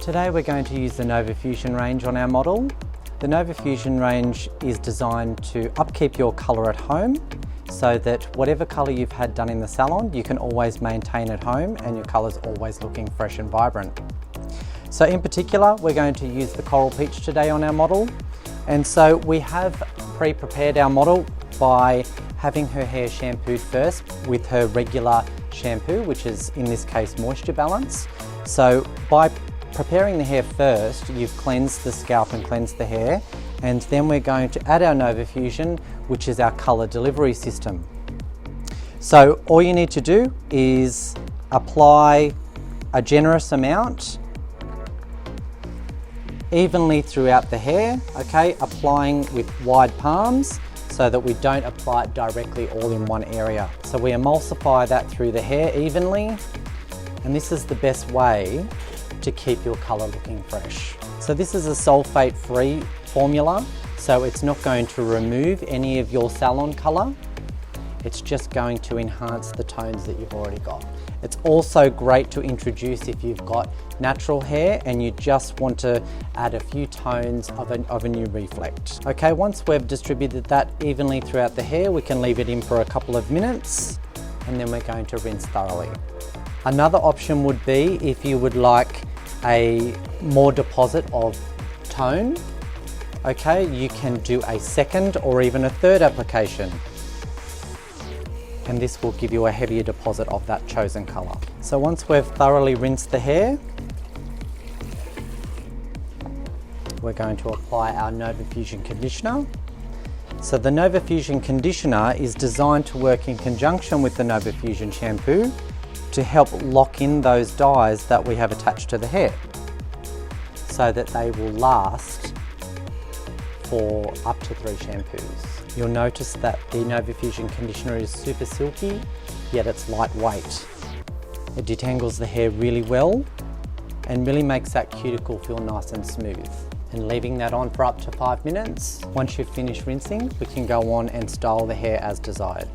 Today we're going to use the Novafusion range on our model. The Novafusion range is designed to upkeep your colour at home so that whatever colour you've had done in the salon you can always maintain at home and your colour's always looking fresh and vibrant. So in particular we're going to use the Coral Peach today on our model, and so we have pre-prepared our model by having her hair shampooed first with her regular shampoo, which is in this case Moisture Balance. So by preparing the hair first, you've cleansed the scalp and cleansed the hair, and then we're going to add our Novafusion, which is our colour delivery system. So all you need to do is apply a generous amount evenly throughout the hair, okay, applying with wide palms so that we don't apply it directly all in one area. So we emulsify that through the hair evenly, and this is the best way to keep your colour looking fresh. So this is a sulfate-free formula, so it's not going to remove any of your salon colour, it's just going to enhance the tones that you've already got. It's also great to introduce if you've got natural hair and you just want to add a few tones of a new reflect. Okay, once we've distributed that evenly throughout the hair, we can leave it in for a couple of minutes and then we're going to rinse thoroughly. Another option would be if you would like a more deposit of tone, okay, you can do a second or even a third application, and this will give you a heavier deposit of that chosen colour. So once we've thoroughly rinsed the hair, we're going to apply our Novafusion conditioner. So the Novafusion conditioner is designed to work in conjunction with the Novafusion shampoo to help lock in those dyes that we have attached to the hair so that they will last for up to 3 shampoos. You'll notice that the Novafusion conditioner is super silky, yet it's lightweight. It detangles the hair really well and really makes that cuticle feel nice and smooth. And leaving that on for up to 5 minutes. Once you've finished rinsing, we can go on and style the hair as desired.